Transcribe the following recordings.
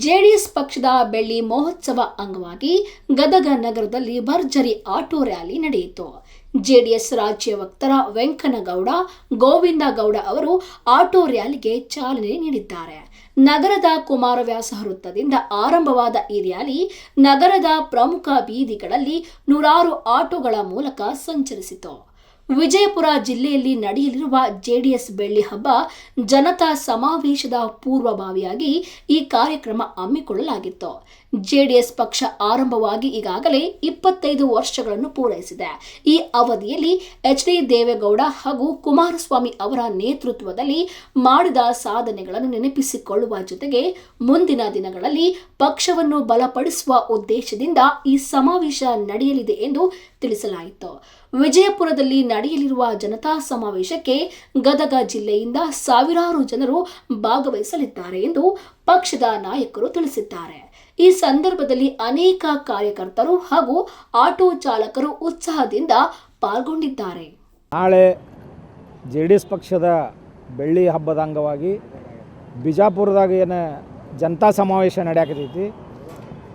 JDS ಪಕ್ಷದ ಬೆಳ್ಳಿ ಮಹೋತ್ಸವ ಅಂಗವಾಗಿ ಗದಗ ನಗರದಲ್ಲಿ ಭರ್ಜರಿ ಆಟೋ ರ್ಯಾಲಿ ನಡೆಯಿತು. ಜೆಡಿಎಸ್ ರಾಜ್ಯ ವಕ್ತಾರ ವೆಂಕನಗೌಡ ಗೋವಿಂದಗೌಡ ಅವರು ಆಟೋ ರ್ಯಾಲಿಗೆ ಚಾಲನೆ ನೀಡಿದ್ದಾರೆ. ನಗರದ ಕುಮಾರವ್ಯಾಸ ವೃತ್ತದಿಂದ ಆರಂಭವಾದ ಈ ರ್ಯಾಲಿ ನಗರದ ಪ್ರಮುಖ ಬೀದಿಗಳಲ್ಲಿ ನೂರಾರು ಆಟೋಗಳ ಮೂಲಕ ಸಂಚರಿಸಿತು. ವಿಜಯಪುರ ಜಿಲ್ಲೆಯಲ್ಲಿ ನಡೆಯಲಿರುವ ಜೆಡಿಎಸ್ ಬೆಳ್ಳಿ ಹಬ್ಬ ಜನತಾ ಸಮಾವೇಶದ ಪೂರ್ವಭಾವಿಯಾಗಿ ಈ ಕಾರ್ಯಕ್ರಮ ಹಮ್ಮಿಕೊಳ್ಳಲಾಗಿತ್ತು. ಜೆಡಿಎಸ್ ಪಕ್ಷ ಆರಂಭವಾಗಿ ಈಗಾಗಲೇ 25 ವರ್ಷಗಳನ್ನು ಪೂರೈಸಿದೆ. ಈ ಅವಧಿಯಲ್ಲಿ ಎಚ್.ಡಿ. ದೇವೇಗೌಡ ಹಾಗೂ ಕುಮಾರಸ್ವಾಮಿ ಅವರ ನೇತೃತ್ವದಲ್ಲಿ ಮಾಡಿದ ಸಾಧನೆಗಳನ್ನು ನೆನಪಿಸಿಕೊಳ್ಳುವ ಜೊತೆಗೆ ಮುಂದಿನ ದಿನಗಳಲ್ಲಿ ಪಕ್ಷವನ್ನು ಬಲಪಡಿಸುವ ಉದ್ದೇಶದಿಂದ ಈ ಸಮಾವೇಶ ನಡೆಯಲಿದೆ ಎಂದು ತಿಳಿಸಲಾಯಿತು. ವಿಜಯಪುರದಲ್ಲಿ ನಡೆಯಲಿರುವ ಜನತಾ ಸಮಾವೇಶಕ್ಕೆ ಗದಗ ಜಿಲ್ಲೆಯಿಂದ ಸಾವಿರಾರು ಜನರು ಭಾಗವಹಿಸಲಿದ್ದಾರೆ ಎಂದು ಪಕ್ಷದ ನಾಯಕರು ತಿಳಿಸಿದ್ದಾರೆ. ಈ ಸಂದರ್ಭದಲ್ಲಿ ಅನೇಕ ಕಾರ್ಯಕರ್ತರು ಹಾಗೂ ಆಟೋ ಚಾಲಕರು ಉತ್ಸಾಹದಿಂದ ಪಾಲ್ಗೊಂಡಿದ್ದಾರೆ. ನಾಳೆ ಜೆಡಿಎಸ್ ಪಕ್ಷದ ಬೆಳ್ಳಿ ಹಬ್ಬದ ಅಂಗವಾಗಿ ಬಿಜಾಪುರದಾಗ ಏನು ಜನತಾ ಸಮಾವೇಶ ನಡೆಯಕತ್ತೈತಿ,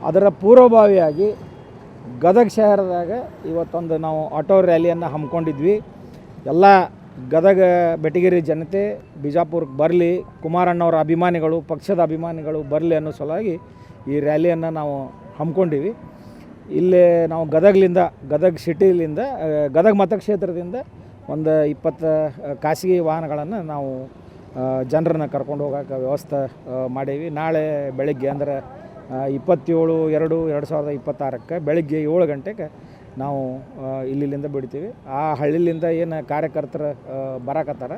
ಅದರ ಪೂರ್ವಭಾವಿಯಾಗಿ ಗದಗ ಶಹರದಾಗ ಇವತ್ತೊಂದು ನಾವು ಆಟೋ ರ್ಯಾಲಿಯನ್ನು ಹಮ್ಮಿಕೊಂಡಿದ್ವಿ. ಎಲ್ಲ ಗದಗ ಬೆಟಗೇರಿ ಜನತೆ ಬಿಜಾಪುರಕ್ಕೆ ಬರಲಿ, ಕುಮಾರಣ್ಣವರ ಅಭಿಮಾನಿಗಳು, ಪಕ್ಷದ ಅಭಿಮಾನಿಗಳು ಬರಲಿ ಅನ್ನೋ ಸಲುವಾಗಿ ಈ ರ್ಯಾಲಿಯನ್ನು ನಾವು ಹಮ್ಮಿಕೊಂಡಿವಿ. ಇಲ್ಲೇ ನಾವು ಗದಗ ಸಿಟಿಲಿಂದ ಗದಗ ಮತಕ್ಷೇತ್ರದಿಂದ ಒಂದು 20 ಖಾಸಗಿ ವಾಹನಗಳನ್ನು ನಾವು ಜನರನ್ನು ಕರ್ಕೊಂಡು ಹೋಗೋಕೆ ವ್ಯವಸ್ಥೆ ಮಾಡೀವಿ. ನಾಳೆ ಬೆಳಗ್ಗೆ ಅಂದರೆ 27/2/2026 ಬೆಳಗ್ಗೆ 7 ಗಂಟೆಗೆ ನಾವು ಇಲ್ಲಿಂದ ಬಿಡ್ತೀವಿ. ಆ ಹಳ್ಳಿಲಿಂದ ಏನು ಕಾರ್ಯಕರ್ತರು ಬರಕತ್ತಾರ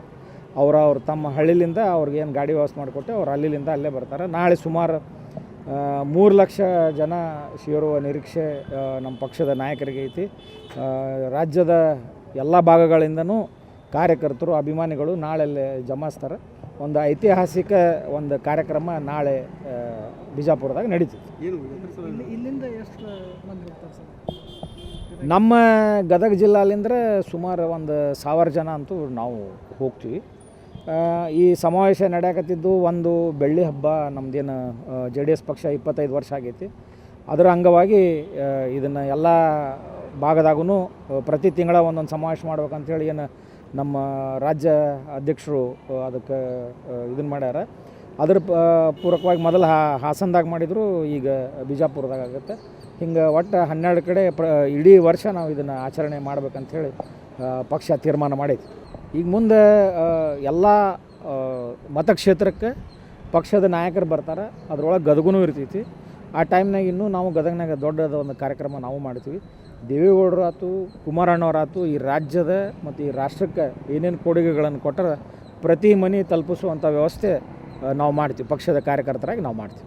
ಅವ್ರ ತಮ್ಮ ಹಳ್ಳಿಲಿಂದ ಅವ್ರಿಗೆ ಏನು ಗಾಡಿ ವ್ಯವಸ್ಥೆ ಮಾಡಿಕೊಟ್ಟು ಅವ್ರು ಅಲ್ಲಿಂದ ಅಲ್ಲೇ ಬರ್ತಾರೆ. ನಾಳೆ ಸುಮಾರು 3 ಲಕ್ಷ ಜನ ಸೇರುವ ನಿರೀಕ್ಷೆ ನಮ್ಮ ಪಕ್ಷದ ನಾಯಕರಿಗೆ ಐತಿ. ರಾಜ್ಯದ ಎಲ್ಲ ಭಾಗಗಳಿಂದನೂ ಕಾರ್ಯಕರ್ತರು ಅಭಿಮಾನಿಗಳು ನಾಳೆಲ್ಲೇ ಜಮಾಯಿಸ್ತಾರೆ. ಒಂದು ಐತಿಹಾಸಿಕ ಒಂದು ಕಾರ್ಯಕ್ರಮ ನಾಳೆ ಬಿಜಾಪುರದಾಗ ನಡೀತದೆ. ನಮ್ಮ ಗದಗ ಜಿಲ್ಲೆಲಿಂದ ಸುಮಾರು ಒಂದು 1000 ಜನ ಅಂತೂ ನಾವು ಹೋಗ್ತೀವಿ. ಈ ಸಮಾವೇಶ ನಡೆಯಕತ್ತಿದ್ದು ಒಂದು ಬೆಳ್ಳಿ ಹಬ್ಬ, ನಮ್ಮದೇನು ಜೆ.ಡಿ.ಎಸ್ ಪಕ್ಷ 25 ವರ್ಷ ಆಗೈತಿ. ಅದರ ಅಂಗವಾಗಿ ಇದನ್ನು ಎಲ್ಲ ಭಾಗದಾಗೂ ಪ್ರತಿ ತಿಂಗಳ ಒಂದೊಂದು ಸಮಾವೇಶ ಮಾಡ್ಬೇಕಂತೇಳಿ ಏನು ನಮ್ಮ ರಾಜ್ಯ ಅಧ್ಯಕ್ಷರು ಅದಕ್ಕೆ ಇದನ್ನು ಮಾಡ್ಯಾರ. ಅದ್ರ ಪೂರಕವಾಗಿ ಮೊದಲು ಹಾಸನದಾಗ ಮಾಡಿದರು, ಈಗ ಬಿಜಾಪುರದಾಗ ಆಗುತ್ತೆ. ಹಿಂಗೆ ಒಟ್ಟು 12 ಕಡೆ ಇಡೀ ವರ್ಷ ನಾವು ಇದನ್ನು ಆಚರಣೆ ಮಾಡ್ಬೇಕಂಥೇಳಿ ಪಕ್ಷ ತೀರ್ಮಾನ ಮಾಡೈತಿ. ಈಗ ಮುಂದೆ ಎಲ್ಲ ಮತಕ್ಷೇತ್ರಕ್ಕೆ ಪಕ್ಷದ ನಾಯಕರು ಬರ್ತಾರೆ, ಅದರೊಳಗೆ ಗದಗೂ ಇರ್ತೈತಿ. ಆ ಟೈಮ್ನಾಗ ಇನ್ನೂ ನಾವು ಗದಗನಾಗ ದೊಡ್ಡದ ಒಂದು ಕಾರ್ಯಕ್ರಮ ನಾವು ಮಾಡ್ತೀವಿ. ದೇವೇಗೌಡರು ಆಯ್ತು, ಕುಮಾರಣ್ಣವರಾಯ್ತು, ಈ ರಾಜ್ಯದ ಮತ್ತು ಈ ರಾಷ್ಟ್ರಕ್ಕೆ ಏನೇನು ಕೊಡುಗೆಗಳನ್ನು ಕೊಟ್ಟರೆ ಪ್ರತಿ ಮನೆ ತಲುಪಿಸುವಂಥ ವ್ಯವಸ್ಥೆ ನಾವು ಮಾಡ್ತೀವಿ. ಪಕ್ಷದ ಕಾರ್ಯಕರ್ತರಾಗಿ ನಾವು ಮಾಡ್ತೀವಿ.